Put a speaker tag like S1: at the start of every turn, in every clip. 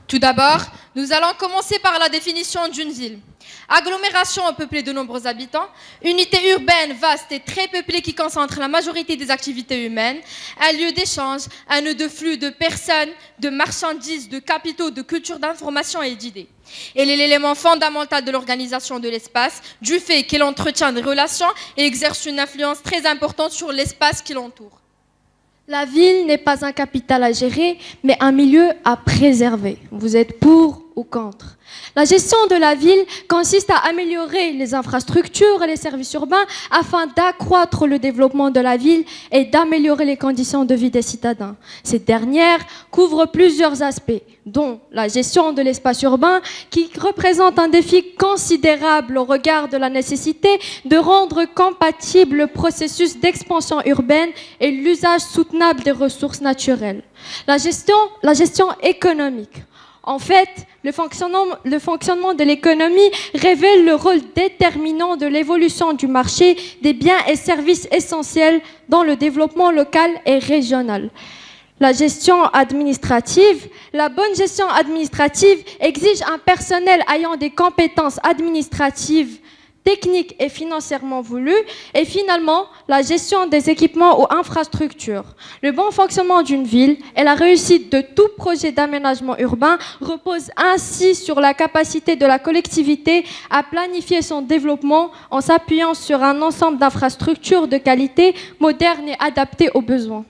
S1: Tout d'abord, nous allons commencer par la définition d'une ville. Agglomération peuplée de nombreux habitants, unité urbaine vaste et très peuplée qui concentre la majorité des activités humaines, un lieu d'échange, un nœud de flux de personnes, de marchandises, de capitaux, de culture, d'information et d'idées. Elle est l'élément fondamental de l'organisation de l'espace, du fait qu'elle entretient des relations et exerce une influence très importante sur l'espace qui l'entoure.
S2: La ville n'est pas un capital à gérer, mais un milieu à préserver. Vous êtes pour ou contre? La gestion de la ville consiste à améliorer les infrastructures et les services urbains afin d'accroître le développement de la ville et d'améliorer les conditions de vie des citadins. Cette dernière couvre plusieurs aspects, dont la gestion de l'espace urbain qui représente un défi considérable au regard de la nécessité de rendre compatible le processus d'expansion urbaine et l'usage soutenable des ressources naturelles. La gestion économique. En fait, le fonctionnement de l'économie révèle le rôle déterminant de l'évolution du marché des biens et services essentiels dans le développement local et régional. La gestion administrative. La bonne gestion administrative exige un personnel ayant des compétences administratives, techniques et financièrement voulues. Et finalement, la gestion des équipements ou infrastructures. Le bon fonctionnement d'une ville et la réussite de tout projet d'aménagement urbain repose ainsi sur la capacité de la collectivité à planifier son développement en s'appuyant sur un ensemble d'infrastructures de qualité, modernes et adaptées aux besoins.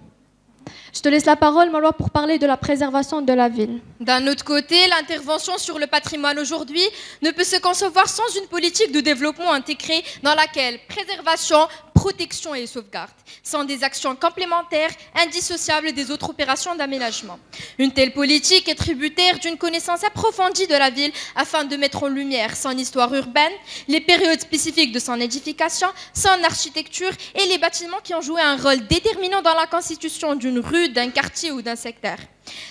S2: Je te laisse la parole, Marois, pour parler de la préservation de la ville.
S1: D'un autre côté, l'intervention sur le patrimoine aujourd'hui ne peut se concevoir sans une politique de développement intégrée dans laquelle préservation, protection et sauvegarde sont des actions complémentaires, indissociables des autres opérations d'aménagement. Une telle politique est tributaire d'une connaissance approfondie de la ville afin de mettre en lumière son histoire urbaine, les périodes spécifiques de son édification, son architecture et les bâtiments qui ont joué un rôle déterminant dans la constitution d'une rue, d'un quartier ou d'un secteur.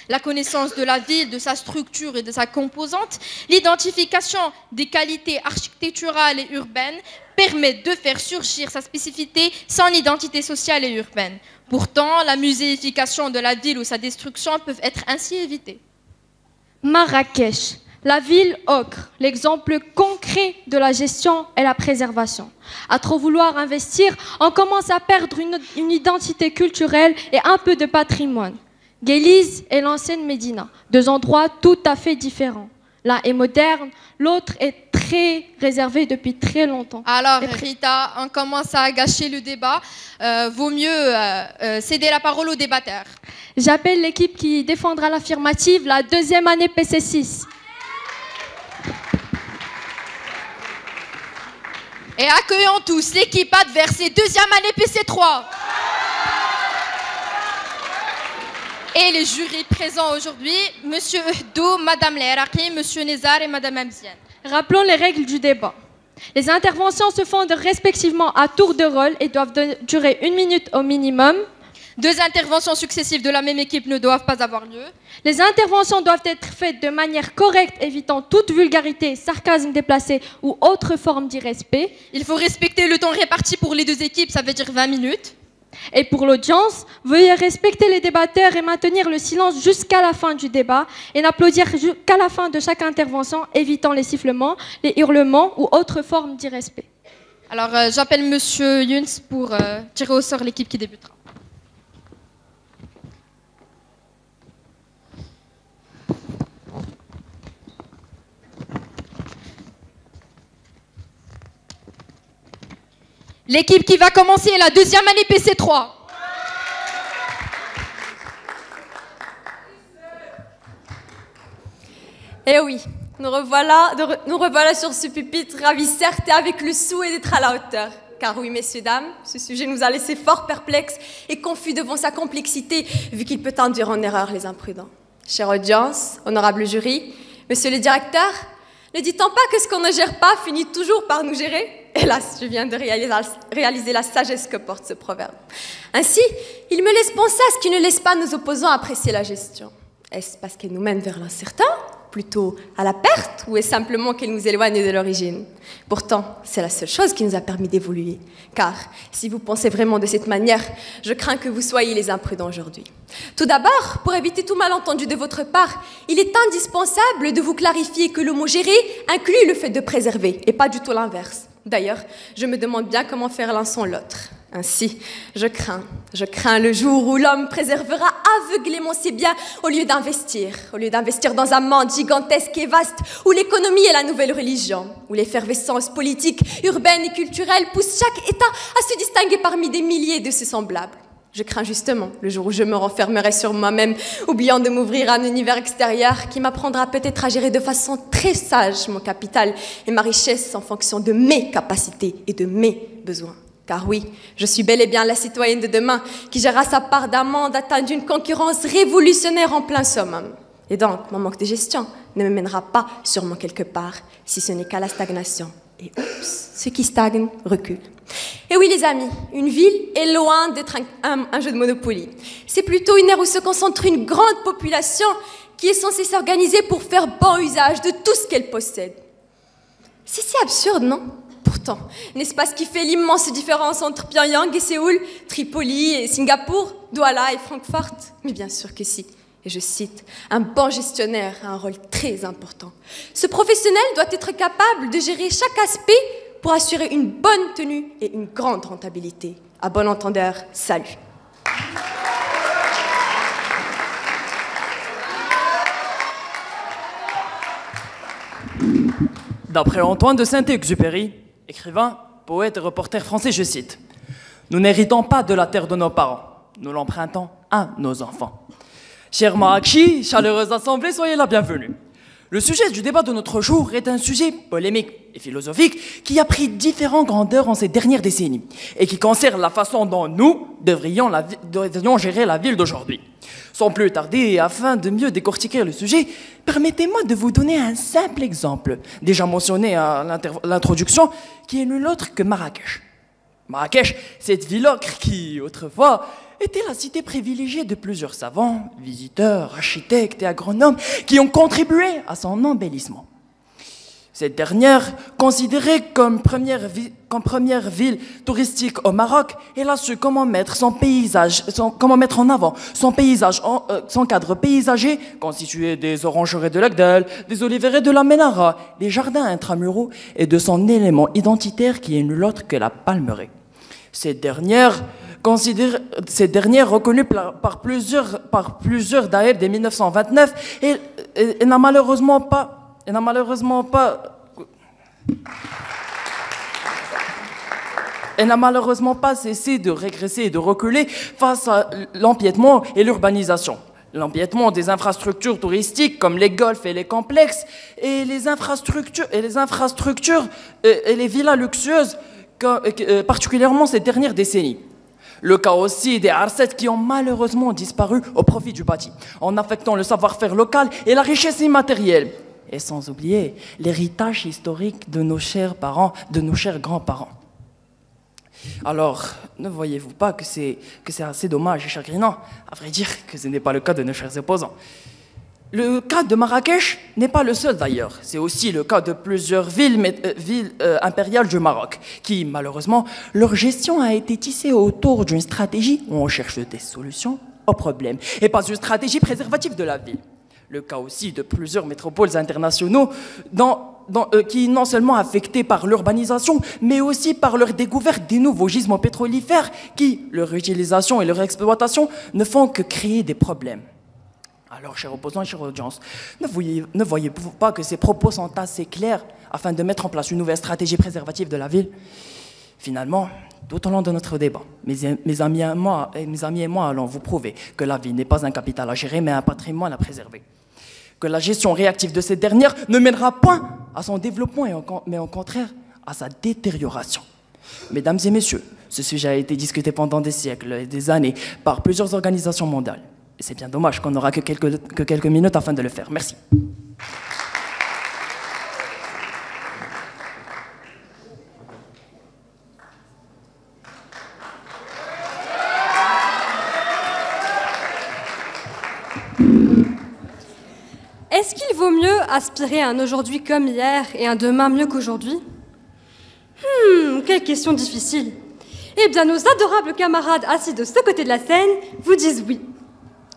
S1: La connaissance de la ville, de sa structure et de sa composante, l'identification des qualités architecturales et urbaines permet de faire surgir sa spécificité, son identité sociale et urbaine. Pourtant, la muséification de la ville ou sa destruction peuvent être ainsi évitées.
S2: Marrakech, la ville ocre, l'exemple concret de la gestion et la préservation. À trop vouloir investir, on commence à perdre une identité culturelle et un peu de patrimoine. Guéliz et l'ancienne Médina, deux endroits tout à fait différents. L'un est moderne, l'autre est très réservé depuis très longtemps.
S1: Alors Rita, on commence à gâcher le débat. Vaut mieux céder la parole aux débatteurs.
S2: J'appelle l'équipe qui défendra l'affirmative, la deuxième année PC6.
S1: Et accueillons tous l'équipe adverse et deuxième année PC3. Et les jurys présents aujourd'hui, Monsieur Uhdo, Madame Leraki, Monsieur Nezar et Madame Amziane.
S2: Rappelons les règles du débat. Les interventions se font respectivement à tour de rôle et doivent durer 1 minute au minimum.
S1: 2 interventions successives de la même équipe ne doivent pas avoir lieu.
S2: Les interventions doivent être faites de manière correcte, évitant toute vulgarité, sarcasme déplacé ou autre forme d'irrespect.
S1: Il faut respecter le temps réparti pour les 2 équipes, ça veut dire 20 minutes.
S2: Et pour l'audience, veuillez respecter les débatteurs et maintenir le silence jusqu'à la fin du débat et n'applaudir qu'à la fin de chaque intervention, évitant les sifflements, les hurlements ou autres formes d'irrespect.
S1: Alors j'appelle Monsieur Younes pour tirer au sort l'équipe qui débutera. L'équipe qui va commencer est la deuxième année PC3.
S3: Eh oui, nous revoilà sur ce pupitre, ravis certes et avec le souhait d'être à la hauteur. Car oui, messieurs, dames, ce sujet nous a laissé fort perplexes et confus devant sa complexité, vu qu'il peut induire en erreur les imprudents. Chère audience, honorable jury, monsieur le directeur, ne dit-on pas que ce qu'on ne gère pas finit toujours par nous gérer? Hélas, je viens de réaliser la sagesse que porte ce proverbe. Ainsi, il me laisse penser à ce qui ne laisse pas nos opposants apprécier la gestion. Est-ce parce qu'elle nous mène vers l'incertain Plutôt à la perte ou est simplement qu'elle nous éloigne de l'origine? Pourtant, c'est la seule chose qui nous a permis d'évoluer. Car si vous pensez vraiment de cette manière, je crains que vous soyez les imprudents aujourd'hui. Tout d'abord, pour éviter tout malentendu de votre part, il est indispensable de vous clarifier que le mot gérer inclut le fait de préserver et pas du tout l'inverse. D'ailleurs, je me demande bien comment faire l'un sans l'autre. Ainsi, je crains le jour où l'homme préservera aveuglément ses biens au lieu d'investir dans un monde gigantesque et vaste où l'économie est la nouvelle religion, où l'effervescence politique, urbaine et culturelle pousse chaque État à se distinguer parmi des milliers de ses semblables. Je crains justement le jour où je me renfermerai sur moi-même, oubliant de m'ouvrir à un univers extérieur qui m'apprendra peut-être à gérer de façon très sage mon capital et ma richesse en fonction de mes capacités et de mes besoins. Car oui, je suis bel et bien la citoyenne de demain qui gérera sa part d'un monde atteint d'une concurrence révolutionnaire en plein summum. Et donc, mon manque de gestion ne me mènera pas sûrement quelque part, si ce n'est qu'à la stagnation. Et oups, ce qui stagne recule. Et oui les amis, une ville est loin d'être un jeu de Monopoly. C'est plutôt une aire où se concentre une grande population qui est censée s'organiser pour faire bon usage de tout ce qu'elle possède. C'est si absurde, non ? Pourtant, n'est-ce pas ce qui fait l'immense différence entre Pyongyang et Séoul, Tripoli et Singapour, Douala et Francfort? Mais bien sûr que si. Et je cite, un bon gestionnaire a un rôle très important. Ce professionnel doit être capable de gérer chaque aspect pour assurer une bonne tenue et une grande rentabilité. À bon entendeur, salut.
S4: D'après Antoine de Saint-Exupéry, écrivain, poète et reporter français, je cite, « Nous n'héritons pas de la terre de nos parents, nous l'empruntons à nos enfants. » Cher Marrakchi, chaleureuse assemblée, soyez la bienvenue. Le sujet du débat de notre jour est un sujet polémique et philosophique qui a pris différentes grandeurs en ces dernières décennies et qui concerne la façon dont nous devrions gérer la ville d'aujourd'hui. Sans plus tarder, afin de mieux décortiquer le sujet, permettez-moi de vous donner un simple exemple, déjà mentionné à l'introduction, qui est nul autre que Marrakech. Marrakech, cette ville ocre qui, autrefois, était la cité privilégiée de plusieurs savants, visiteurs, architectes et agronomes qui ont contribué à son embellissement. Cette dernière, considérée comme première ville touristique au Maroc, elle a su comment mettre en avant son cadre paysager constitué des orangeries de l'Agdel, des oliveraie de la Ménara, des jardins intramuraux et de son élément identitaire qui est nul autre que la palmeraie. Cette dernière, reconnue par plusieurs daïrs dès 1929, et n'a malheureusement pas cessé de régresser et de reculer face à l'empiètement et l'urbanisation. L'empiètement des infrastructures touristiques comme les golfs et les complexes et les villas luxueuses, particulièrement ces dernières décennies. Le cas aussi des Arcet qui ont malheureusement disparu au profit du bâti, en affectant le savoir-faire local et la richesse immatérielle. Et sans oublier l'héritage historique de nos chers parents, de nos chers grands-parents. Alors, ne voyez-vous pas que c'est assez dommage et chagrinant? À vrai dire que ce n'est pas le cas de nos chers opposants. Le cas de Marrakech n'est pas le seul d'ailleurs. C'est aussi le cas de plusieurs villes impériales du Maroc, qui, malheureusement, leur gestion a été tissée autour d'une stratégie où on cherche des solutions aux problèmes, et pas une stratégie préservative de la ville. Le cas aussi de plusieurs métropoles internationaux qui non seulement affectés par l'urbanisation, mais aussi par leur découverte des nouveaux gisements pétrolifères qui, leur utilisation et leur exploitation, ne font que créer des problèmes. Alors, chers opposants et chère audience, ne voyez-vous pas que ces propos sont assez clairs afin de mettre en place une nouvelle stratégie préservative de la ville? Finalement, tout au long de notre débat, mes amis et moi allons vous prouver que la ville n'est pas un capital à gérer, mais un patrimoine à préserver. Que la gestion réactive de cette dernière ne mènera point à son développement, mais au contraire à sa détérioration. Mesdames et messieurs, ce sujet a été discuté pendant des siècles et des années par plusieurs organisations mondiales. Et c'est bien dommage qu'on n'aura que quelques minutes afin de le faire. Merci.
S3: Est-ce qu'il vaut mieux aspirer à un aujourd'hui comme hier et un demain mieux qu'aujourd'hui? Quelle question difficile. Eh bien, nos adorables camarades assis de ce côté de la scène vous disent oui.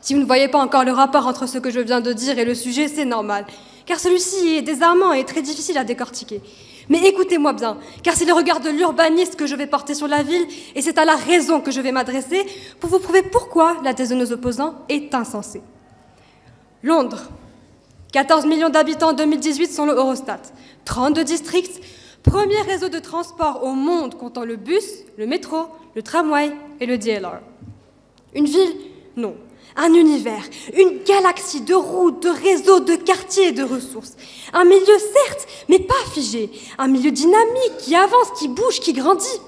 S3: Si vous ne voyez pas encore le rapport entre ce que je viens de dire et le sujet, c'est normal, car celui-ci est désarmant et très difficile à décortiquer. Mais écoutez-moi bien, car c'est le regard de l'urbaniste que je vais porter sur la ville, et c'est à la raison que je vais m'adresser pour vous prouver pourquoi la thèse de nos opposants est insensée. Londres, 14 millions d'habitants en 2018 selon le Eurostat, 32 districts, premier réseau de transport au monde comptant le bus, le métro, le tramway et le DLR. Une ville? Non. Un univers, une galaxie de routes, de réseaux, de quartiers et de ressources. Un milieu certes, mais pas figé. Un milieu dynamique, qui avance, qui bouge, qui grandit.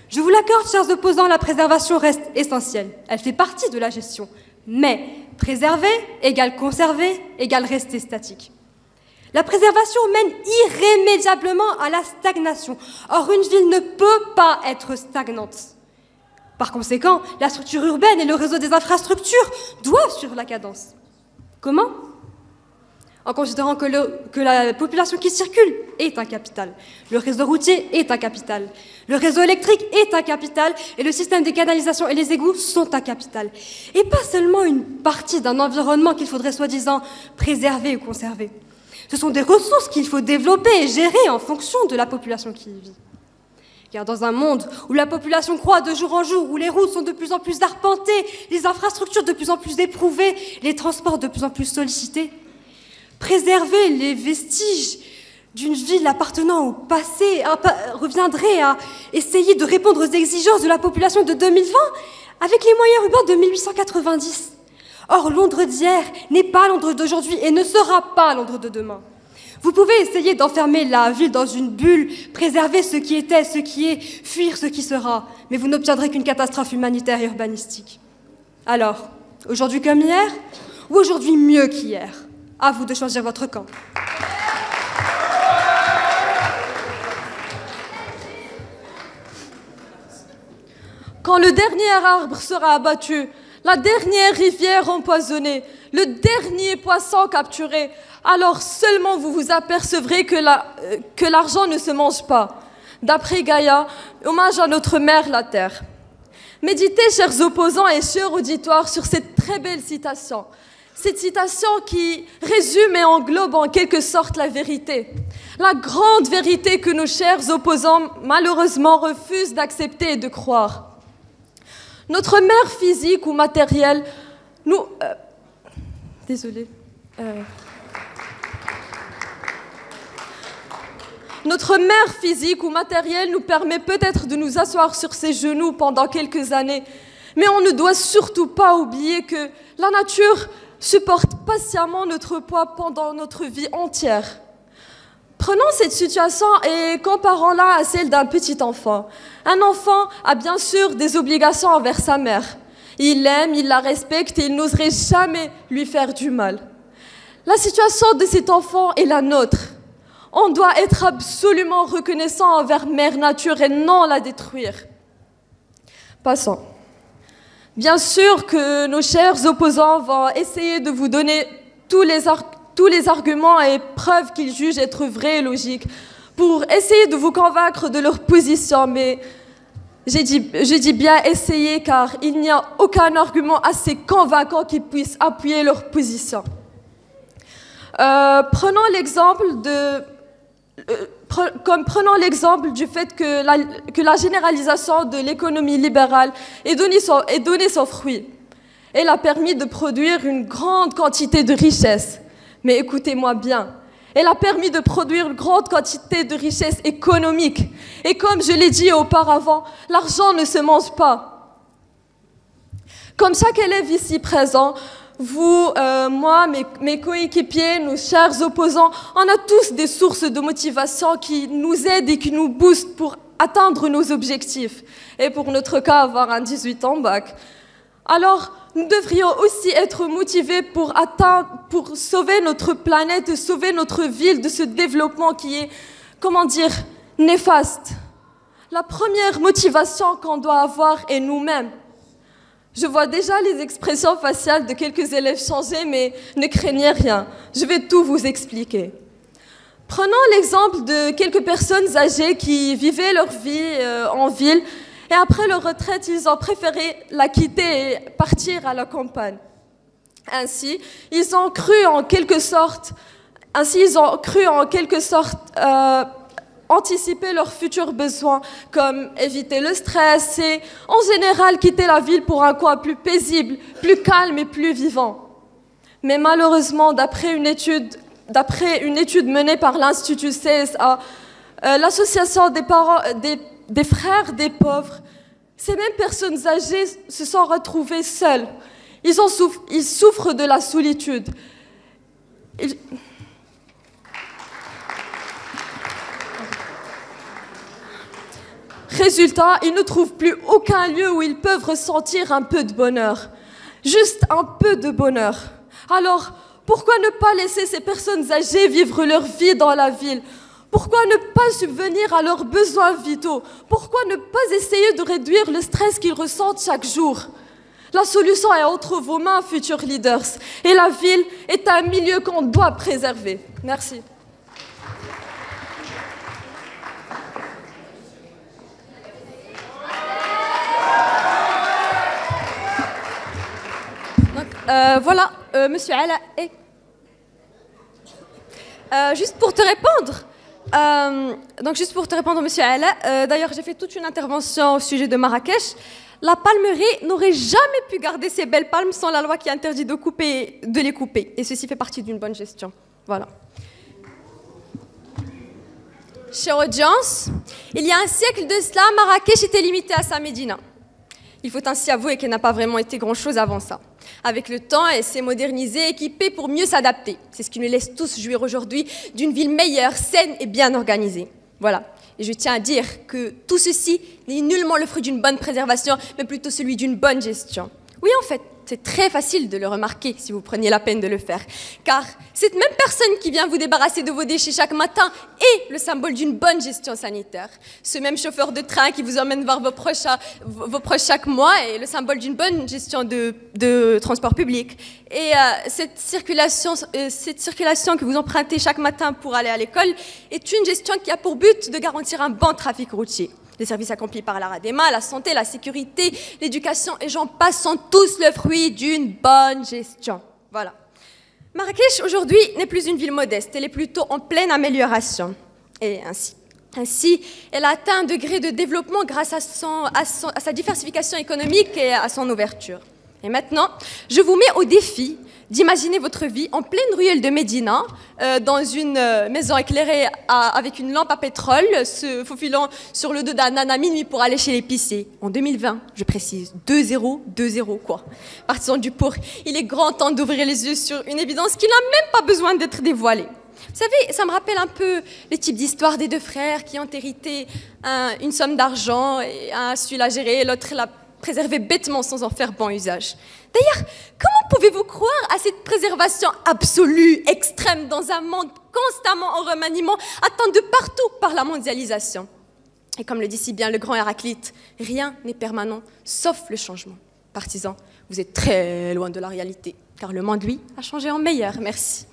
S3: Je vous l'accorde, chers opposants, la préservation reste essentielle. Elle fait partie de la gestion. Mais préserver égale conserver égale rester statique. La préservation mène irrémédiablement à la stagnation. Or, une ville ne peut pas être stagnante. Par conséquent, la structure urbaine et le réseau des infrastructures doivent suivre la cadence. Comment? En considérant que la population qui circule est un capital, le réseau routier est un capital, le réseau électrique est un capital et le système des canalisations et les égouts sont un capital. Et pas seulement une partie d'un environnement qu'il faudrait soi-disant préserver ou conserver. Ce sont des ressources qu'il faut développer et gérer en fonction de la population qui y vit. Car dans un monde où la population croît de jour en jour, où les routes sont de plus en plus arpentées, les infrastructures de plus en plus éprouvées, les transports de plus en plus sollicités, préserver les vestiges d'une ville appartenant au passé reviendrait à essayer de répondre aux exigences de la population de 2020 avec les moyens urbains de 1890. Or, Londres d'hier n'est pas Londres d'aujourd'hui et ne sera pas Londres de demain. Vous pouvez essayer d'enfermer la ville dans une bulle, préserver ce qui était, ce qui est, fuir ce qui sera, mais vous n'obtiendrez qu'une catastrophe humanitaire et urbanistique. Alors, aujourd'hui comme hier, ou aujourd'hui mieux qu'hier? À vous de choisir votre camp.
S5: Quand le dernier arbre sera abattu, la dernière rivière empoisonnée, le dernier poisson capturé, alors seulement vous vous apercevrez que l'argent ne se mange pas. D'après Gaïa, hommage à notre mère, la Terre. Méditez, chers opposants et chers auditoires, sur cette très belle citation. Cette citation qui résume et englobe en quelque sorte la vérité. La grande vérité que nos chers opposants, malheureusement, refusent d'accepter et de croire. Notre mère physique ou matérielle nous... Désolée. Notre mère physique ou matérielle nous permet peut-être de nous asseoir sur ses genoux pendant quelques années, mais on ne doit surtout pas oublier que la nature supporte patiemment notre poids pendant notre vie entière. Prenons cette situation et comparons-la à celle d'un petit enfant. Un enfant a bien sûr des obligations envers sa mère. Il l'aime, il la respecte et il n'oserait jamais lui faire du mal. La situation de cet enfant est la nôtre. On doit être absolument reconnaissant envers Mère Nature et non la détruire. Passons. Bien sûr que nos chers opposants vont essayer de vous donner tous les arguments et preuves qu'ils jugent être vrais et logiques pour essayer de vous convaincre de leur position, mais je dis bien essayer car il n'y a aucun argument assez convaincant qui puisse appuyer leur position. Prenons l'exemple du fait que la généralisation de l'économie libérale ait donné son fruit. Elle a permis de produire une grande quantité de richesses. Mais écoutez-moi bien, elle a permis de produire une grande quantité de richesses économiques. Et comme je l'ai dit auparavant, l'argent ne se mange pas. Comme chaque élève ici présent, vous, moi, mes coéquipiers, nos chers opposants, on a tous des sources de motivation qui nous aident et qui nous boostent pour atteindre nos objectifs. Et pour notre cas, avoir un 18 en bac. Alors, nous devrions aussi être motivés pour sauver notre planète et sauver notre ville de ce développement qui est, néfaste. La première motivation qu'on doit avoir est nous-mêmes. Je vois déjà les expressions faciales de quelques élèves changer, mais ne craignez rien, je vais tout vous expliquer. Prenons l'exemple de quelques personnes âgées qui vivaient leur vie en ville et après leur retraite, ils ont préféré la quitter et partir à la campagne. Ainsi, ils ont cru en quelque sorte anticiper leurs futurs besoins, comme éviter le stress et, en général, quitter la ville pour un coin plus paisible, plus calme et plus vivant. Mais malheureusement, d'après une étude menée par l'Institut CSA, l'association des frères des pauvres, ces mêmes personnes âgées se sont retrouvées seules. Ils souffrent de la solitude. Résultat, ils ne trouvent plus aucun lieu où ils peuvent ressentir un peu de bonheur. Juste un peu de bonheur. Alors, pourquoi ne pas laisser ces personnes âgées vivre leur vie dans la ville? Pourquoi ne pas subvenir à leurs besoins vitaux? Pourquoi ne pas essayer de réduire le stress qu'ils ressentent chaque jour? La solution est entre vos mains, futurs leaders. Et la ville est un milieu qu'on doit préserver. Merci.
S3: Voilà, Monsieur Ala. Juste pour te répondre, Monsieur Ala, d'ailleurs j'ai fait toute une intervention au sujet de Marrakech. La palmerie n'aurait jamais pu garder ses belles palmes sans la loi qui interdit de les couper. Et ceci fait partie d'une bonne gestion. Voilà. Chère audience, il y a un siècle de cela, Marrakech était limitée à sa médina. Il faut ainsi avouer qu'elle n'a pas vraiment été grand-chose avant ça. Avec le temps, elle s'est modernisée, équipée pour mieux s'adapter. C'est ce qui nous laisse tous jouir aujourd'hui d'une ville meilleure, saine et bien organisée. Voilà. Et je tiens à dire que tout ceci n'est nullement le fruit d'une bonne préservation, mais plutôt celui d'une bonne gestion. Oui, en fait, c'est très facile de le remarquer si vous preniez la peine de le faire. Car cette même personne qui vient vous débarrasser de vos déchets chaque matin est le symbole d'une bonne gestion sanitaire. Ce même chauffeur de train qui vous emmène voir vos proches chaque mois est le symbole d'une bonne gestion de transport public. Et cette circulation que vous empruntez chaque matin pour aller à l'école est une gestion qui a pour but de garantir un bon trafic routier. Les services accomplis par l'ARADEMA, la santé, la sécurité, l'éducation et j'en passe sont tous le fruit d'une bonne gestion. Voilà. Marrakech, aujourd'hui, n'est plus une ville modeste, elle est plutôt en pleine amélioration. Et ainsi, elle a atteint un degré de développement grâce à sa diversification économique et à son ouverture. Et maintenant, je vous mets au défi d'imaginer votre vie en pleine ruelle de Médina, dans une maison éclairée avec une lampe à pétrole, se faufilant sur le dos d'un âne à minuit pour aller chez l'épicier. En 2020, je précise, 2-0, quoi. Partisan du pour, il est grand temps d'ouvrir les yeux sur une évidence qui n'a même pas besoin d'être dévoilée. Vous savez, ça me rappelle un peu les types d'histoires des deux frères qui ont hérité une somme d'argent, et un a su la gérer et l'autre l'a préserver bêtement sans en faire bon usage. D'ailleurs, comment pouvez-vous croire à cette préservation absolue, extrême, dans un monde constamment en remaniement, atteint de partout par la mondialisation? Et comme le dit si bien le grand Héraclite, rien n'est permanent, sauf le changement. Partisans, vous êtes très loin de la réalité, car le monde, lui, a changé en meilleur. Merci.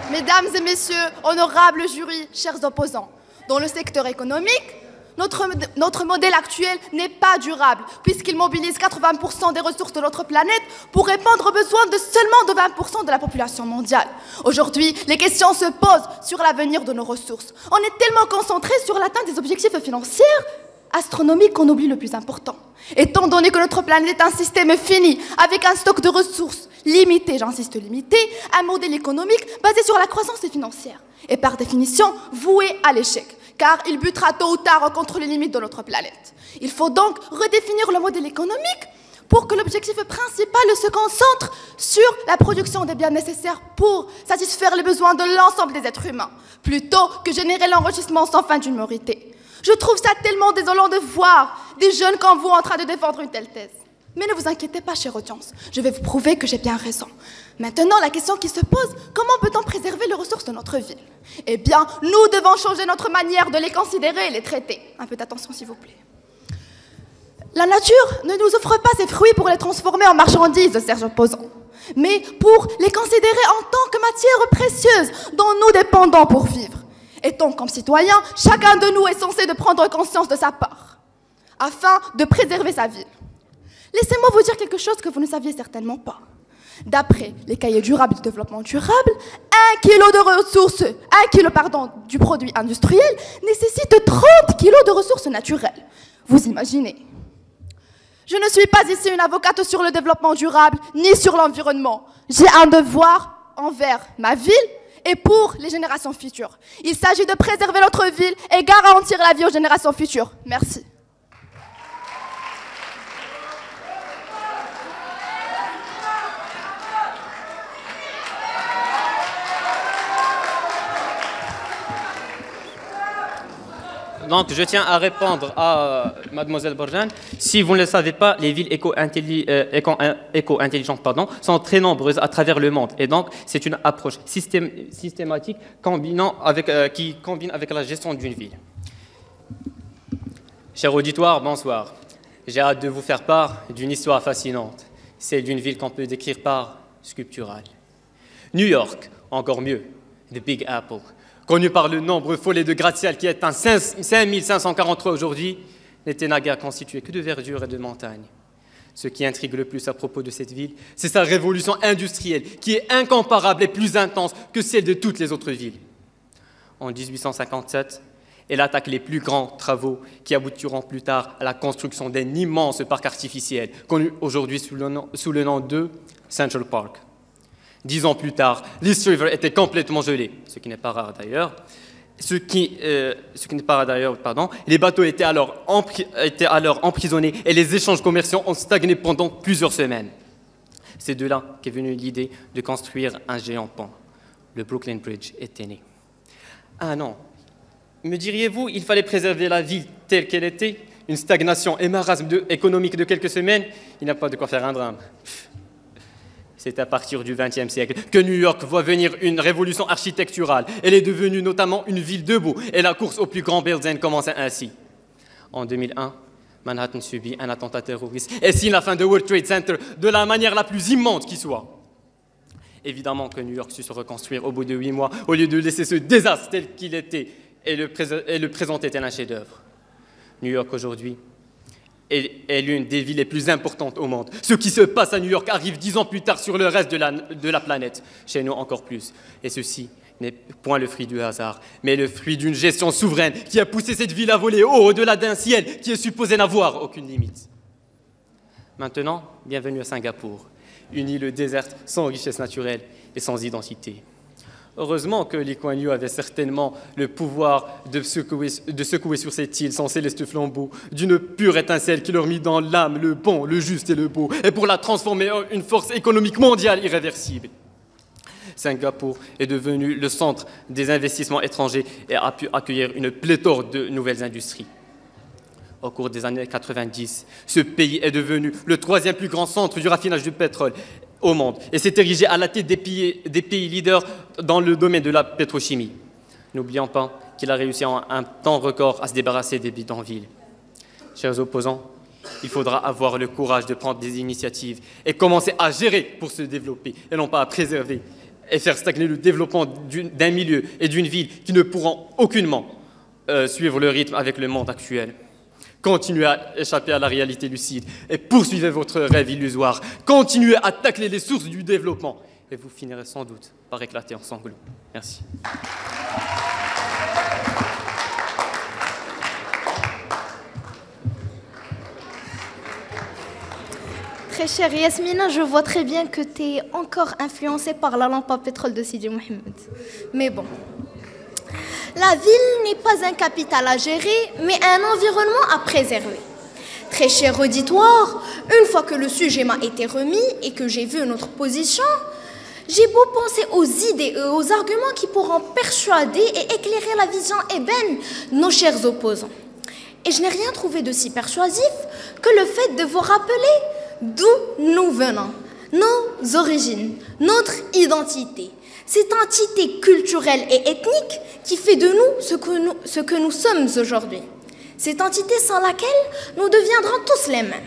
S6: Mesdames et messieurs, honorables jurys, chers opposants, dans le secteur économique, notre modèle actuel n'est pas durable, puisqu'il mobilise 80% des ressources de notre planète pour répondre aux besoins de seulement de 20% de la population mondiale. Aujourd'hui, les questions se posent sur l'avenir de nos ressources. On est tellement concentré sur l'atteinte des objectifs financiers astronomiques qu'on oublie le plus important. Étant donné que notre planète est un système fini, avec un stock de ressources limité, j'insiste limité, un modèle économique basé sur la croissance financière, et par définition voué à l'échec, car il butera tôt ou tard contre les limites de notre planète. Il faut donc redéfinir le modèle économique pour que l'objectif principal se concentre sur la production des biens nécessaires pour satisfaire les besoins de l'ensemble des êtres humains, plutôt que générer l'enrichissement sans fin d'une minorité. Je trouve ça tellement désolant de voir des jeunes comme vous en train de défendre une telle thèse. Mais ne vous inquiétez pas, chère audience, je vais vous prouver que j'ai bien raison. Maintenant, la question qui se pose, comment peut-on préserver les ressources de notre ville? Eh bien, nous devons changer notre manière de les considérer et les traiter. Un peu d'attention, s'il vous plaît. La nature ne nous offre pas ses fruits pour les transformer en marchandises, Serge Opposant, mais pour les considérer en tant que matière précieuse dont nous dépendons pour vivre. Étant comme citoyens, chacun de nous est censé de prendre conscience de sa part, afin de préserver sa ville. Laissez-moi vous dire quelque chose que vous ne saviez certainement pas. D'après les cahiers durables du développement durable, 1 kilo de ressources, 1 kilo du produit industriel nécessite 30 kilos de ressources naturelles. Vous imaginez? Je ne suis pas ici une avocate sur le développement durable, ni sur l'environnement. J'ai un devoir envers ma ville et pour les générations futures. Il s'agit de préserver notre ville et garantir la vie aux générations futures. Merci.
S7: Donc, je tiens à répondre à Mademoiselle Borjane. Si vous ne le savez pas, les villes éco-intelligentes sont très nombreuses à travers le monde. Et donc, c'est une approche systématique qui combine avec la gestion d'une ville. Cher auditoire, bonsoir. J'ai hâte de vous faire part d'une histoire fascinante, celle d'une ville qu'on peut décrire par sculpturale. New York, encore mieux, The Big Apple. Connu par le nombre follet de gratte-ciel qui est à 5543 aujourd'hui, n'était naguère constitué que de verdure et de montagnes. Ce qui intrigue le plus à propos de cette ville, c'est sa révolution industrielle, qui est incomparable et plus intense que celle de toutes les autres villes. En 1857, elle attaque les plus grands travaux qui aboutiront plus tard à la construction d'un immense parc artificiel, connu aujourd'hui sous le nom de Central Park. 10 ans plus tard, l'East River était complètement gelé, ce qui n'est pas rare d'ailleurs. Les bateaux étaient alors emprisonnés et les échanges commerciaux ont stagné pendant plusieurs semaines. C'est de là qu'est venue l'idée de construire un géant pont. Le Brooklyn Bridge était né. Ah non, me diriez-vous, il fallait préserver la ville telle qu'elle était? Une stagnation et marasme économique de quelques semaines, il n'y a pas de quoi faire un drame. C'est à partir du XXe siècle que New York voit venir une révolution architecturale. Elle est devenue notamment une ville debout et la course aux plus grands buildings commence ainsi. En 2001, Manhattan subit un attentat terroriste et signe la fin de World Trade Center de la manière la plus immonde qui soit. Évidemment que New York sut se reconstruire au bout de 8 mois au lieu de laisser ce désastre tel qu'il était et le présenter tel un chef-d'œuvre. New York aujourd'hui est l'une des villes les plus importantes au monde. Ce qui se passe à New York arrive 10 ans plus tard sur le reste de la planète, chez nous encore plus. Et ceci n'est point le fruit du hasard, mais le fruit d'une gestion souveraine qui a poussé cette ville à voler au-delà d'un ciel qui est supposé n'avoir aucune limite. Maintenant, bienvenue à Singapour, une île déserte sans richesse naturelle et sans identité. Heureusement que Lee Kuan Yew avait certainement le pouvoir de secouer sur cette île son céleste flambeau d'une pure étincelle qui leur mit dans l'âme le bon, le juste et le beau, et pour la transformer en une force économique mondiale irréversible. Singapour est devenu le centre des investissements étrangers et a pu accueillir une pléthore de nouvelles industries. Au cours des années 90, ce pays est devenu le 3e plus grand centre du raffinage du pétrole au monde et s'est érigé à la tête des pays leaders dans le domaine de la pétrochimie. N'oublions pas qu'il a réussi en un temps record à se débarrasser des bidonvilles. Chers opposants, il faudra avoir le courage de prendre des initiatives et commencer à gérer pour se développer et non pas à préserver et faire stagner le développement d'un milieu et d'une ville qui ne pourront aucunement suivre le rythme avec le monde actuel. Continuez à échapper à la réalité lucide et poursuivez votre rêve illusoire. Continuez à tacler les sources du développement et vous finirez sans doute par éclater en sanglots. Merci.
S8: Très chère Yasmina, je vois très bien que tu es encore influencée par la lampe à pétrole de Sidi Mohamed. Mais bon. La ville n'est pas un capital à gérer, mais un environnement à préserver. Très cher auditoire, une fois que le sujet m'a été remis et que j'ai vu notre position, j'ai beau penser aux idées et aux arguments qui pourront persuader et éclairer la vision ébène de nos chers opposants. Et je n'ai rien trouvé de si persuasif que le fait de vous rappeler d'où nous venons. nos origines, notre identité. Cette entité culturelle et ethnique qui fait de nous ce que nous sommes aujourd'hui. Cette entité sans laquelle nous deviendrons tous les mêmes.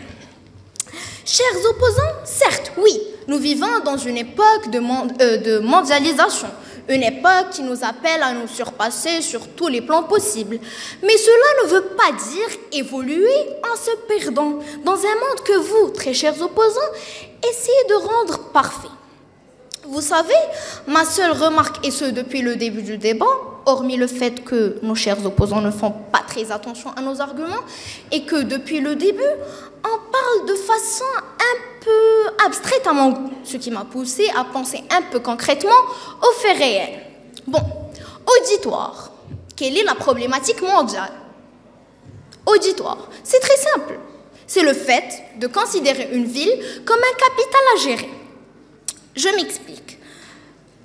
S8: Chers opposants, certes, oui, nous vivons dans une époque de mondialisation, une époque qui nous appelle à nous surpasser sur tous les plans possibles. Mais cela ne veut pas dire évoluer en se perdant dans un monde que vous, très chers opposants, essayez de rendre parfait. Vous savez, ma seule remarque, et ce depuis le début du débat, hormis le fait que nos chers opposants ne font pas très attention à nos arguments, et que depuis le début, on parle de façon un peu abstraite à mon goût, ce qui m'a poussé à penser un peu concrètement aux faits réels. Bon, auditoire. Quelle est la problématique mondiale? Auditoire, c'est très simple. C'est le fait de considérer une ville comme un capital à gérer. Je m'explique.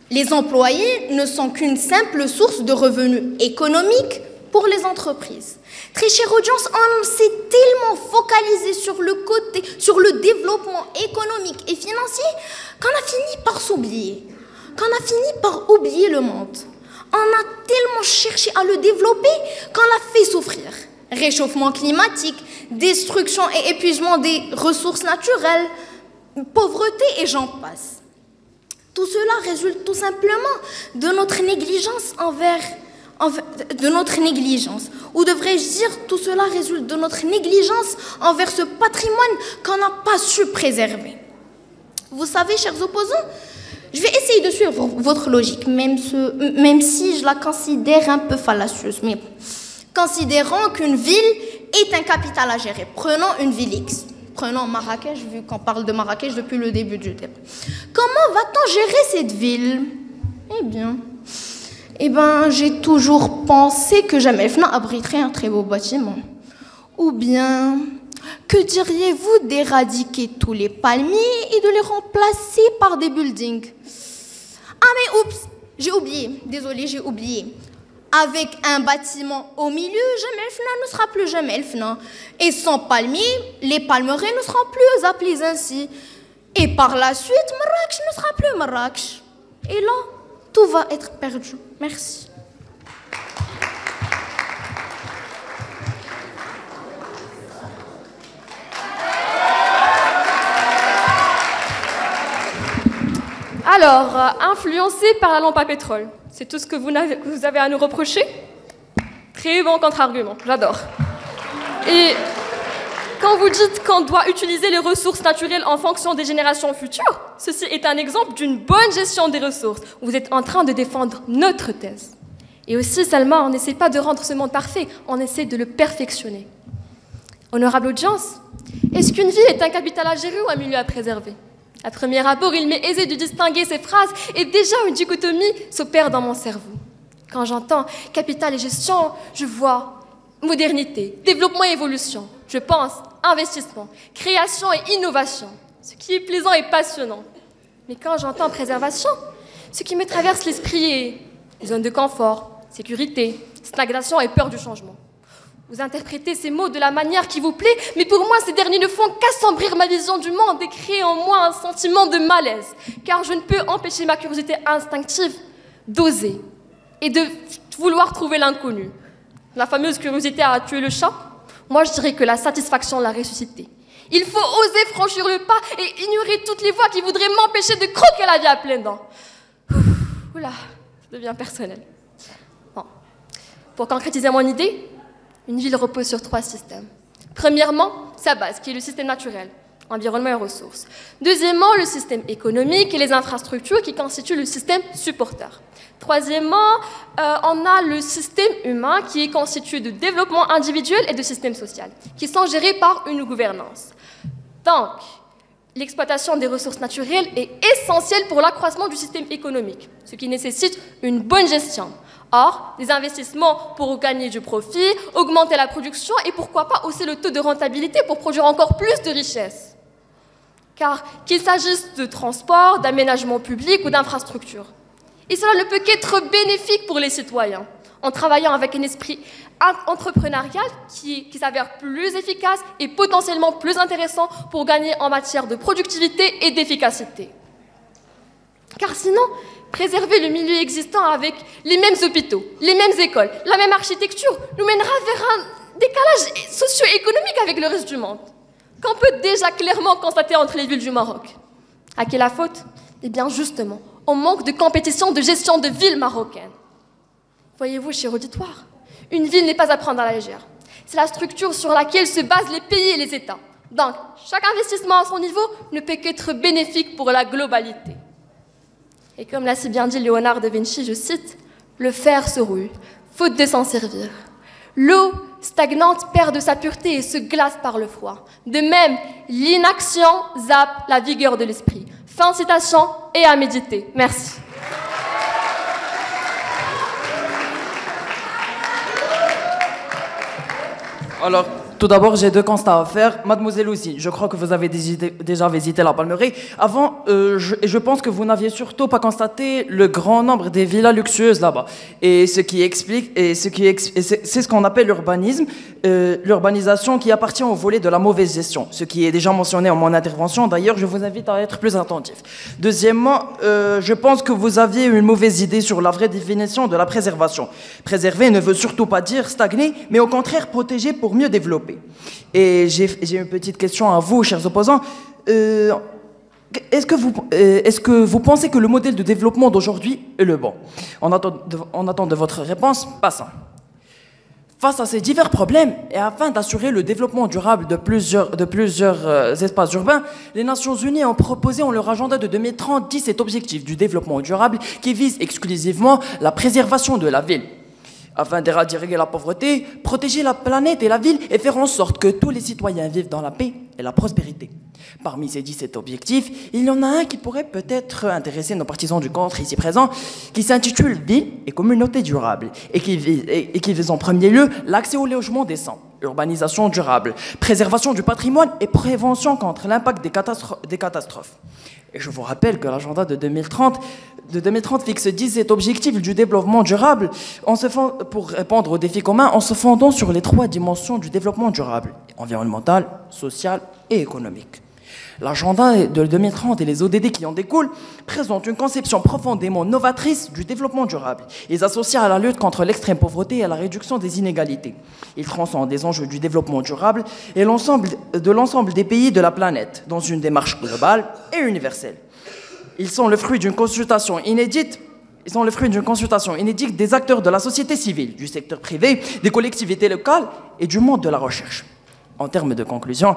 S8: Les employés ne sont qu'une simple source de revenus économiques pour les entreprises. Très chère audience, on s'est tellement focalisé sur le développement économique et financier qu'on a fini par s'oublier, qu'on a fini par oublier le monde. On a tellement cherché à le développer qu'on l'a fait souffrir. Réchauffement climatique, destruction et épuisement des ressources naturelles, pauvreté et j'en passe. Tout cela résulte tout simplement de notre négligence ou devrais-je dire, tout cela résulte de notre négligence envers ce patrimoine qu'on n'a pas su préserver. Vous savez, chers opposants, je vais essayer de suivre votre logique, même si je la considère un peu fallacieuse. Mais considérons qu'une ville est un capital à gérer. Prenons une ville X. Prenons Marrakech, vu qu'on parle de Marrakech depuis le début du débat. Comment va-t-on gérer cette ville? Eh bien, j'ai toujours pensé que Jam El Fna abriterait un très beau bâtiment. Ou bien, que diriez-vous d'éradiquer tous les palmiers et de les remplacer par des buildings? Ah mais oups, j'ai oublié, désolé, j'ai oublié. Avec un bâtiment au milieu, Jam El Fna ne sera plus Jam El Fna. Et sans palmiers, les palmeraies ne seront plus appelées ainsi. Et par la suite, Marrakech ne sera plus Marrakech. Et là, tout va être perdu. Merci.
S5: Alors, influencé par la lampe à pétrole, c'est tout ce que vous avez à nous reprocher? Très bon contre-argument, j'adore. Et quand vous dites qu'on doit utiliser les ressources naturelles en fonction des générations futures, ceci est un exemple d'une bonne gestion des ressources. Vous êtes en train de défendre notre thèse. Et aussi, Salma, on n'essaie pas de rendre ce monde parfait, on essaie de le perfectionner. Honorable audience, est-ce qu'une ville est un capital à gérer ou un milieu à préserver? À premier abord, il m'est aisé de distinguer ces phrases et déjà une dichotomie s'opère dans mon cerveau. Quand j'entends capital et gestion, je vois modernité, développement et évolution. Je pense investissement, création et innovation, ce qui est plaisant et passionnant. Mais quand j'entends préservation, ce qui me traverse l'esprit est zone de confort, sécurité, stagnation et peur du changement. Vous interprétez ces mots de la manière qui vous plaît, mais pour moi, ces derniers ne font qu'assombrir ma vision du monde et créer en moi un sentiment de malaise, car je ne peux empêcher ma curiosité instinctive d'oser et de vouloir trouver l'inconnu. La fameuse curiosité a tué le chat. Moi, je dirais que la satisfaction l'a ressuscité. Il faut oser franchir le pas et ignorer toutes les voix qui voudraient m'empêcher de croquer la vie à pleines dents. Oula, ça devient personnel. Bon. Pour concrétiser mon idée, une ville repose sur 3 systèmes. Premièrement, sa base, qui est le système naturel, environnement et ressources. Deuxièmement, le système économique et les infrastructures qui constituent le système supporteur. Troisièmement, on a le système humain qui est constitué de développement individuel et de système social, qui sont gérés par une gouvernance. Donc, l'exploitation des ressources naturelles est essentielle pour l'accroissement du système économique, ce qui nécessite une bonne gestion. Or, des investissements pour gagner du profit, augmenter la production et pourquoi pas hausser le taux de rentabilité pour produire encore plus de richesses. Car qu'il s'agisse de transport, d'aménagement public ou d'infrastructures. Et cela ne peut qu'être bénéfique pour les citoyens.
S9: en travaillant avec un esprit entrepreneurial qui s'avère plus efficace et potentiellement plus intéressant pour gagner en matière de productivité et d'efficacité. Car sinon, préserver le milieu existant avec les mêmes hôpitaux, les mêmes écoles, la même architecture nous mènera vers un décalage socio-économique avec le reste du monde, qu'on peut déjà clairement constater entre les villes du Maroc. À qui est la faute? Eh bien justement, on manque de compétition de gestion de villes marocaines. Voyez-vous, cher auditoire, une ville n'est pas à prendre à la légère. C'est la structure sur laquelle se basent les pays et les États. Donc, chaque investissement à son niveau ne peut qu'être bénéfique pour la globalité. Et comme l'a si bien dit Léonard de Vinci, je cite, « Le fer se rouille, faute de s'en servir. L'eau stagnante perd de sa pureté et se glace par le froid. De même, l'inaction zappe la vigueur de l'esprit. » Fin de citation et à méditer. Merci.
S4: Alors, tout d'abord, j'ai deux constats à faire. Mademoiselle aussi, je crois que vous avez déjà visité la Palmeraie. Avant, je pense que vous n'aviez surtout pas constaté le grand nombre des villas luxueuses là-bas. Et ce qui explique, c'est ce qu'on appelle l'urbanisme, l'urbanisation qui appartient au volet de la mauvaise gestion. Ce qui est déjà mentionné en mon intervention. D'ailleurs, je vous invite à être plus attentif. Deuxièmement, je pense que vous aviez une mauvaise idée sur la vraie définition de la préservation. Préserver ne veut surtout pas dire stagner, mais au contraire protéger pour mieux développer. Et j'ai une petite question à vous, chers opposants. Est-ce que vous pensez que le modèle de développement d'aujourd'hui est le bon? On attend de votre réponse. Passons. Face à ces divers problèmes, et afin d'assurer le développement durable de plusieurs espaces urbains, les Nations Unies ont proposé en leur agenda de 2030 17 objectifs du développement durable qui visent exclusivement la préservation de la ville. Afin d'éradiquer la pauvreté, protéger la planète et la ville et faire en sorte que tous les citoyens vivent dans la paix et la prospérité. Parmi ces 17 objectifs, il y en a un qui pourrait peut-être intéresser nos partisans du contre ici présents, qui s'intitule « Ville et communauté durable » et qui vise en premier lieu l'accès au logement décent, urbanisation durable, préservation du patrimoine et prévention contre l'impact des catastrophes. Et je vous rappelle que l'agenda de 2030 fixe 17 objectifs du développement durable pour répondre aux défis communs en se fondant sur les 3 dimensions du développement durable, environnemental, social et économique. L'agenda de 2030 et les ODD qui en découlent présentent une conception profondément novatrice du développement durable. Ils associent à la lutte contre l'extrême pauvreté et à la réduction des inégalités. Ils transcendent des enjeux du développement durable et l'ensemble des pays de la planète dans une démarche globale et universelle. Ils sont le fruit d'une consultation inédite des acteurs de la société civile, du secteur privé, des collectivités locales et du monde de la recherche. En termes de conclusion,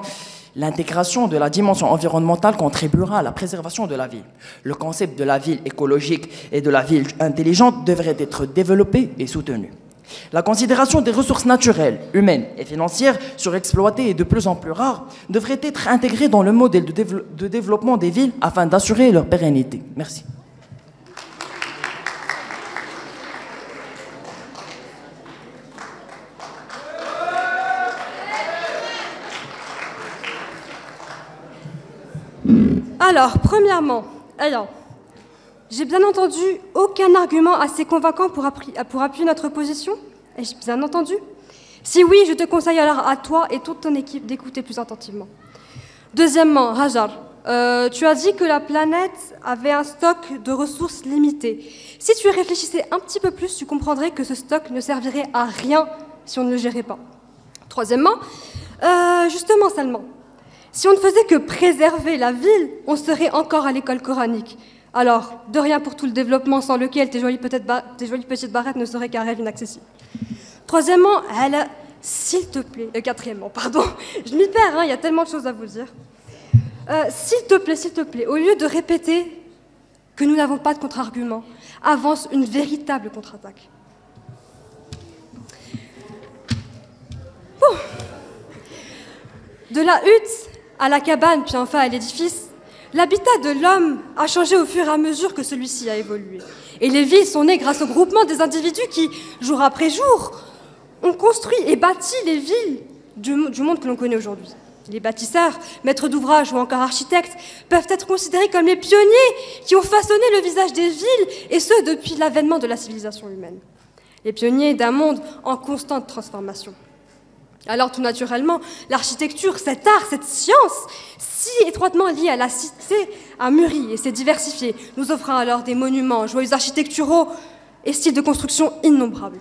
S4: l'intégration de la dimension environnementale contribuera à la préservation de la ville. Le concept de la ville écologique et de la ville intelligente devrait être développé et soutenu. La considération des ressources naturelles, humaines et financières surexploitées et de plus en plus rares devrait être intégrée dans le modèle de développement des villes afin d'assurer leur pérennité. Merci.
S10: Alors, premièrement, j'ai bien entendu aucun argument assez convaincant pour appuyer notre position. Ai-je bien entendu? Si oui, je te conseille alors à toi et toute ton équipe d'écouter plus attentivement. Deuxièmement, Hajar, tu as dit que la planète avait un stock de ressources limité. Si tu y réfléchissais un petit peu plus, tu comprendrais que ce stock ne servirait à rien si on ne le gérait pas. Troisièmement, justement, Salman, si on ne faisait que préserver la ville, on serait encore à l'école coranique. Alors, de rien pour tout le développement sans lequel tes jolies petites barrettes ne seraient qu'un rêve inaccessible. Troisièmement, s'il te plaît, quatrièmement, pardon, je m'y perds, il y a tellement de choses à vous dire. S'il te plaît, au lieu de répéter que nous n'avons pas de contre-argument, avance une véritable contre-attaque. Bon. De la hutte à la cabane, puis enfin à l'édifice, l'habitat de l'homme a changé au fur et à mesure que celui-ci a évolué. Et les villes sont nées grâce au groupement des individus qui, jour après jour, ont construit et bâti les villes du monde que l'on connaît aujourd'hui. Les bâtisseurs, maîtres d'ouvrage ou encore architectes peuvent être considérés comme les pionniers qui ont façonné le visage des villes, et ce, depuis l'avènement de la civilisation humaine. les pionniers d'un monde en constante transformation. Alors tout naturellement, l'architecture, cet art, cette science, si étroitement liée à la cité, a mûri et s'est diversifiée, nous offrant alors des monuments, joyaux architecturaux et styles de construction innombrables.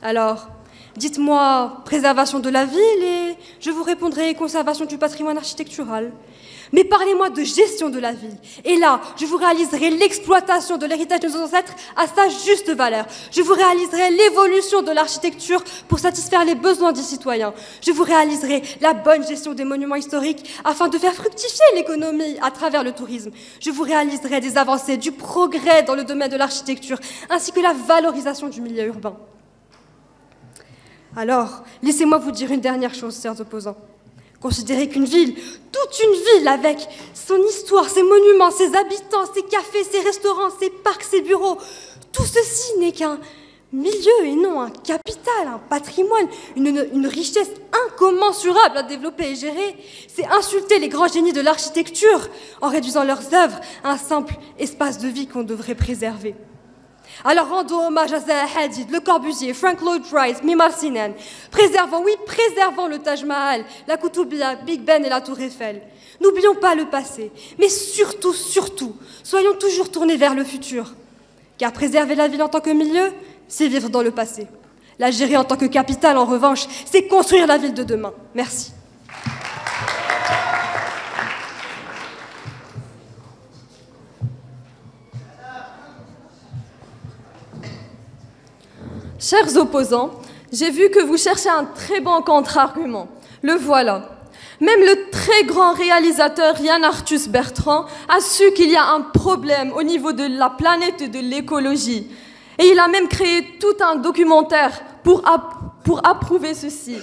S10: Alors, dites-moi préservation de la ville et je vous répondrai conservation du patrimoine architectural. Mais parlez-moi de gestion de la ville. Et là, je vous réaliserai l'exploitation de l'héritage de nos ancêtres à sa juste valeur. Je vous réaliserai l'évolution de l'architecture pour satisfaire les besoins des citoyens. Je vous réaliserai la bonne gestion des monuments historiques afin de faire fructifier l'économie à travers le tourisme. Je vous réaliserai des avancées, du progrès dans le domaine de l'architecture, ainsi que la valorisation du milieu urbain. Alors, laissez-moi vous dire une dernière chose, chers opposants. Considérez qu'une ville, toute une ville avec son histoire, ses monuments, ses habitants, ses cafés, ses restaurants, ses parcs, ses bureaux, tout ceci n'est qu'un milieu et non un capital, un patrimoine, une richesse incommensurable à développer et gérer. C'est insulter les grands génies de l'architecture en réduisant leurs œuvres à un simple espace de vie qu'on devrait préserver. Alors rendons hommage à Zaha Hadid, Le Corbusier, Frank Lloyd Wright, Mimar Sinan. Préservons, oui, préservons le Taj Mahal, la Koutoubia, Big Ben et la Tour Eiffel. N'oublions pas le passé, mais surtout, soyons toujours tournés vers le futur. Car préserver la ville en tant que milieu, c'est vivre dans le passé. La gérer en tant que capitale, en revanche, c'est construire la ville de demain. Merci.
S5: Chers opposants, j'ai vu que vous cherchez un très bon contre-argument. Le voilà. Même le très grand réalisateur Yann Arthus Bertrand a su qu'il y a un problème au niveau de la planète et de l'écologie. Et il a même créé tout un documentaire pour approuver ceci.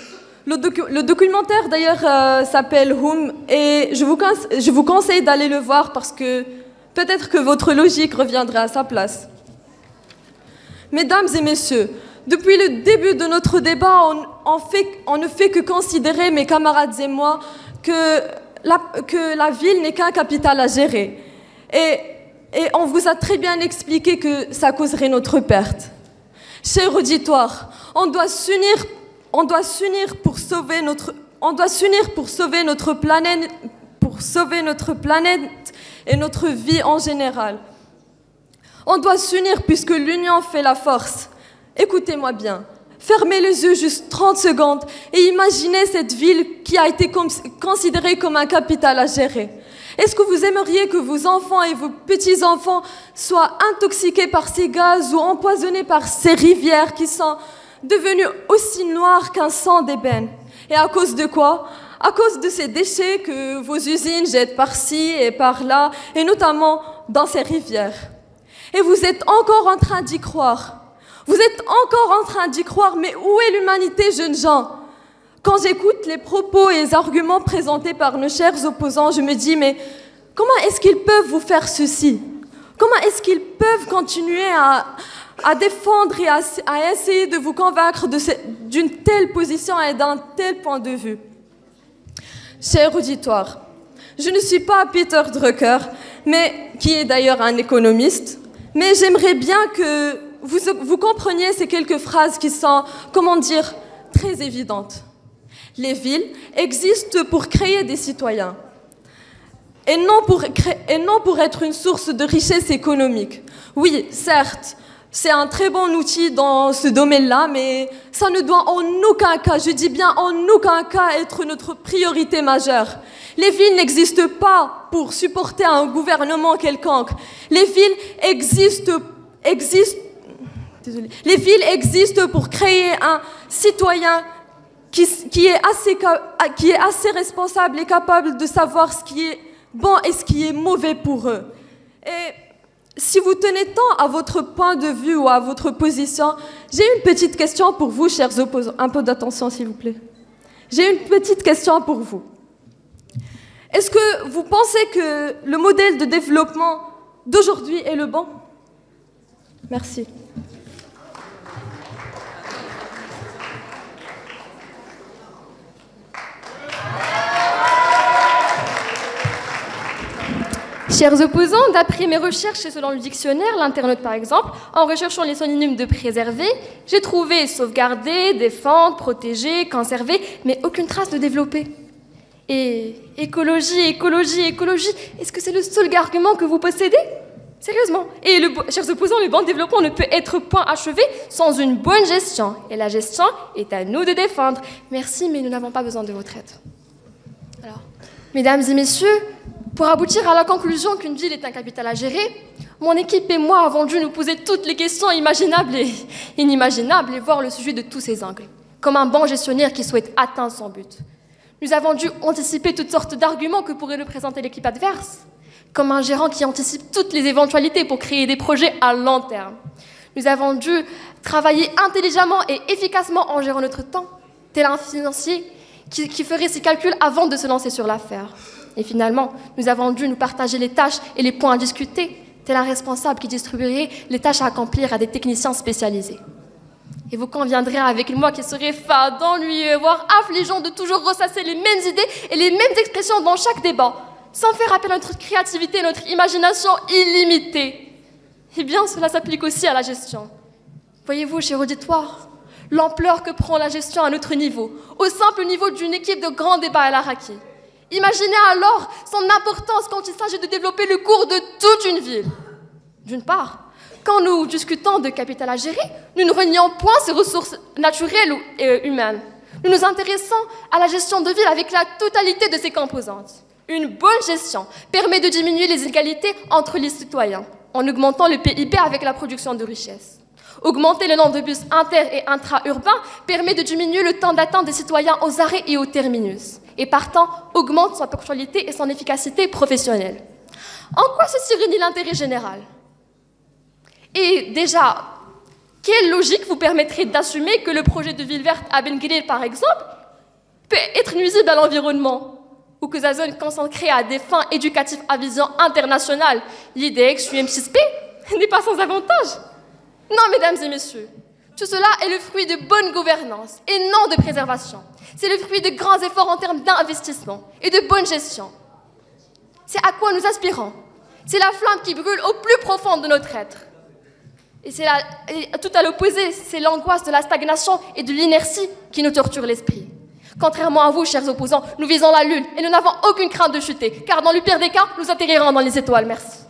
S5: Le documentaire d'ailleurs s'appelle Hum et je vous conseille d'aller le voir parce que peut-être que votre logique reviendra à sa place. Mesdames et messieurs, depuis le début de notre débat, on ne fait que considérer, mes camarades et moi, que la ville n'est qu'un capital à gérer. Et on vous a très bien expliqué que ça causerait notre perte. Cher auditoire, on doit s'unir pour sauver notre planète et notre vie en général. On doit s'unir puisque l'union fait la force. Écoutez-moi bien. Fermez les yeux juste 30 secondes et imaginez cette ville qui a été considérée comme un capital à gérer. Est-ce que vous aimeriez que vos enfants et vos petits-enfants soient intoxiqués par ces gaz ou empoisonnés par ces rivières qui sont devenues aussi noires qu'un sang d'ébène? Et à cause de quoi? À cause de ces déchets que vos usines jettent par-ci et par-là, et notamment dans ces rivières. Et vous êtes encore en train d'y croire. Vous êtes encore en train d'y croire, mais où est l'humanité, jeunes gens? Quand j'écoute les propos et les arguments présentés par nos chers opposants, je me dis, mais comment est-ce qu'ils peuvent vous faire ceci? Comment est-ce qu'ils peuvent continuer à défendre et à essayer de vous convaincre d'une telle position et d'un tel point de vue? Cher auditoire, je ne suis pas Peter Drucker, qui est d'ailleurs un économiste, mais j'aimerais bien que vous compreniez ces quelques phrases qui sont, comment dire, très évidentes. Les villes existent pour créer des citoyens et non pour être une source de richesse économique. Oui, certes, c'est un très bon outil dans ce domaine-là, mais ça ne doit en aucun cas, je dis bien en aucun cas, être notre priorité majeure. Les villes n'existent pas pour supporter un gouvernement quelconque. Les villes existent pour créer un citoyen qui est assez responsable et capable de savoir ce qui est bon et ce qui est mauvais pour eux. Et si vous tenez tant à votre point de vue ou à votre position, j'ai une petite question pour vous, chers opposants. Un peu d'attention, s'il vous plaît. J'ai une petite question pour vous. Est-ce que vous pensez que le modèle de développement d'aujourd'hui est le bon? Merci.
S9: Chers opposants, d'après mes recherches et selon le dictionnaire, l'internaute par exemple, en recherchant les synonymes de préserver, j'ai trouvé sauvegarder, défendre, protéger, conserver, mais aucune trace de développer. Et écologie, écologie, écologie, est-ce que c'est le seul argument que vous possédez? Sérieusement. Et chers opposants, le bon développement ne peut être point achevé sans une bonne gestion. Et la gestion est à nous de défendre. Merci, mais nous n'avons pas besoin de votre aide. Alors, mesdames et messieurs, pour aboutir à la conclusion qu'une ville est un capital à gérer, mon équipe et moi avons dû nous poser toutes les questions imaginables et inimaginables et voir le sujet de tous ses angles, comme un bon gestionnaire qui souhaite atteindre son but. Nous avons dû anticiper toutes sortes d'arguments que pourrait nous présenter l'équipe adverse, comme un gérant qui anticipe toutes les éventualités pour créer des projets à long terme. Nous avons dû travailler intelligemment et efficacement en gérant notre temps, tel un financier qui ferait ses calculs avant de se lancer sur l'affaire. Et finalement, nous avons dû nous partager les tâches et les points à discuter, tel un responsable qui distribuerait les tâches à accomplir à des techniciens spécialisés. Et vous conviendrez avec moi qu'il serait fade, ennuyeux, voire affligeant de toujours ressasser les mêmes idées et les mêmes expressions dans chaque débat, sans faire appel à notre créativité et notre imagination illimitée. Eh bien, cela s'applique aussi à la gestion. Voyez-vous, cher auditoire, l'ampleur que prend la gestion à notre niveau, au simple niveau d'une équipe de grands débats à l'Araki. Imaginez alors son importance quand il s'agit de développer le cours de toute une ville. D'une part, quand nous discutons de capital à gérer, nous ne renions point ses ressources naturelles et humaines. Nous nous intéressons à la gestion de ville avec la totalité de ses composantes. Une bonne gestion permet de diminuer les inégalités entre les citoyens en augmentant le PIB avec la production de richesses. Augmenter le nombre de bus inter- et intra-urbains permet de diminuer le temps d'attente des citoyens aux arrêts et aux terminus, et partant augmente sa ponctualité et son efficacité professionnelle. En quoi ceci réunit l'intérêt général? Et déjà, quelle logique vous permettrait d'assumer que le projet de ville verte à Ben Guerir, par exemple, peut être nuisible à l'environnement, ou que sa zone consacrée à des fins éducatives à vision internationale, l'IDEX, UM6P, n'est pas sans avantage? Non, mesdames et messieurs, tout cela est le fruit de bonne gouvernance et non de préservation. C'est le fruit de grands efforts en termes d'investissement et de bonne gestion. C'est à quoi nous aspirons. C'est la flamme qui brûle au plus profond de notre être. Et tout à l'opposé, c'est l'angoisse de la stagnation et de l'inertie qui nous torture l'esprit. Contrairement à vous, chers opposants, nous visons la lune et nous n'avons aucune crainte de chuter, car dans le pire des cas, nous atterrirons dans les étoiles. Merci.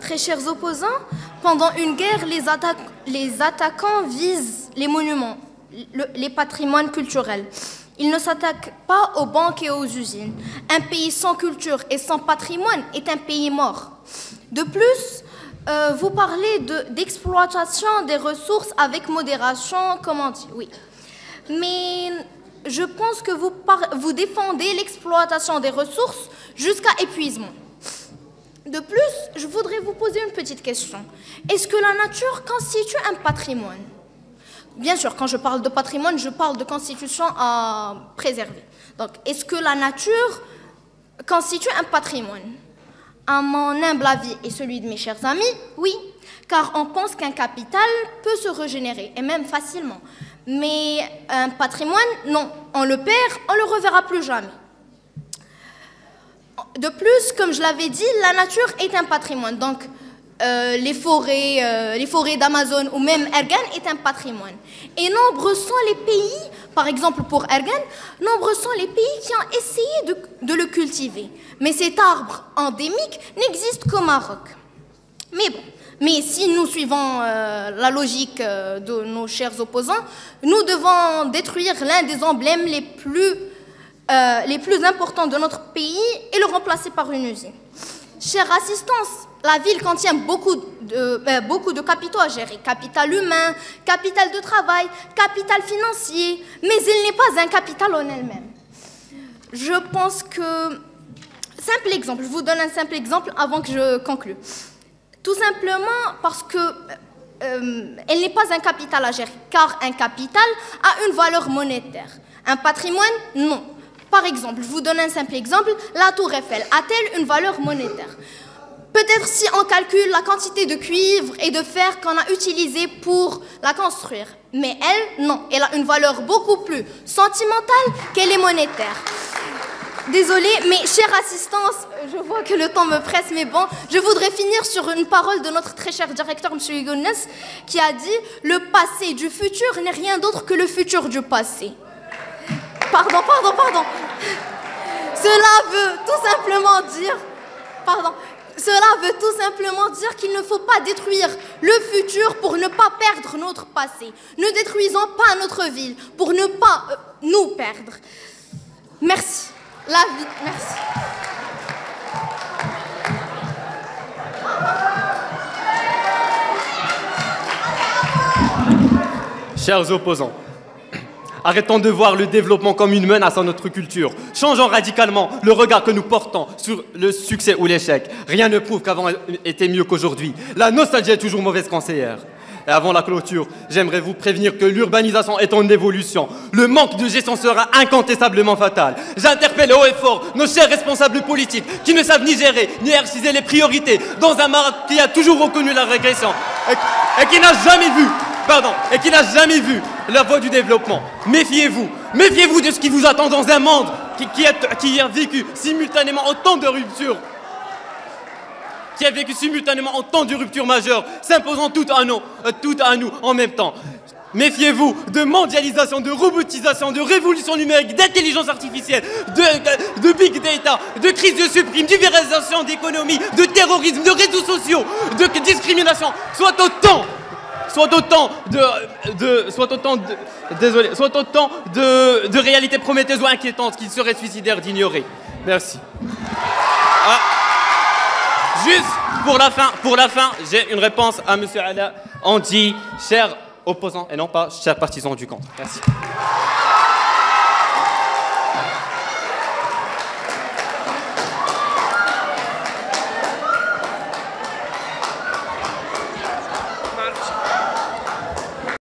S8: Très chers opposants, pendant une guerre, les attaquants visent les monuments, les patrimoines culturels. Ils ne s'attaquent pas aux banques et aux usines. Un pays sans culture et sans patrimoine est un pays mort. De plus, vous parlez d'exploitation des ressources avec modération, comment dire, oui. Mais je pense que vous défendez l'exploitation des ressources jusqu'à épuisement. De plus, je voudrais vous poser une petite question. Est-ce que la nature constitue un patrimoine? Bien sûr, quand je parle de patrimoine, je parle de constitution à préserver. Donc, est-ce que la nature constitue un patrimoine? À mon humble avis et celui de mes chers amis, oui, car on pense qu'un capital peut se régénérer, et même facilement. Mais un patrimoine, non. On le perd, on ne le reverra plus jamais. De plus, comme je l'avais dit, la nature est un patrimoine. Donc, les forêts d'Amazon ou même Ergan est un patrimoine. Et nombreux sont les pays, par exemple pour Ergan, nombreux sont les pays qui ont essayé de le cultiver. Mais cet arbre endémique n'existe qu'au Maroc. Mais bon, mais si nous suivons la logique de nos chers opposants, nous devons détruire l'un des emblèmes les plus importants de notre pays et le remplacer par une usine. Chère assistance, la ville contient beaucoup de capitaux à gérer. Capital humain, capital de travail, capital financier, mais il n'est pas un capital en elle-même. Je pense que... Simple exemple, je vous donne un simple exemple avant que je conclue. Tout simplement parce que elle n'est pas un capital à gérer, car un capital a une valeur monétaire. Un patrimoine, non. Par exemple, je vous donne un simple exemple, la tour Eiffel a-t-elle une valeur monétaire? Peut-être si on calcule la quantité de cuivre et de fer qu'on a utilisé pour la construire. Mais elle, non, elle a une valeur beaucoup plus sentimentale qu'elle est monétaire. Désolée, mais chère assistance, je vois que le temps me presse, mais bon, je voudrais finir sur une parole de notre très cher directeur, M. Younes, qui a dit « Le passé du futur n'est rien d'autre que le futur du passé ». Pardon. Cela veut tout simplement dire qu'il ne faut pas détruire le futur pour ne pas perdre notre passé. Ne détruisons pas notre ville pour ne pas nous perdre. Merci. La vie, merci.
S7: Chers opposants, arrêtons de voir le développement comme une menace à notre culture. Changeons radicalement le regard que nous portons sur le succès ou l'échec. Rien ne prouve qu'avant était mieux qu'aujourd'hui. La nostalgie est toujours mauvaise conseillère. Et avant la clôture, j'aimerais vous prévenir que l'urbanisation est en évolution. Le manque de gestion sera incontestablement fatal. J'interpelle haut et fort nos chers responsables politiques qui ne savent ni gérer, ni hiérarchiser les priorités dans un Maroc qui a toujours reconnu la régression et qui n'a jamais vu la voie du développement. Méfiez-vous de ce qui vous attend dans un monde qui a vécu simultanément autant de ruptures. Qui a vécu simultanément autant de ruptures majeures, s'imposant toutes à nous en même temps. Méfiez-vous de mondialisation, de robotisation, de révolution numérique, d'intelligence artificielle, de big data, de crise de subprime, d'ubérisation d'économie, de terrorisme, de réseaux sociaux, de discrimination, soit autant de réalités prometteuses ou inquiétantes qu'il serait suicidaire d'ignorer. Merci. Juste pour la fin, j'ai une réponse à M. Ala. On dit cher opposant et non pas cher partisan du contre. Merci.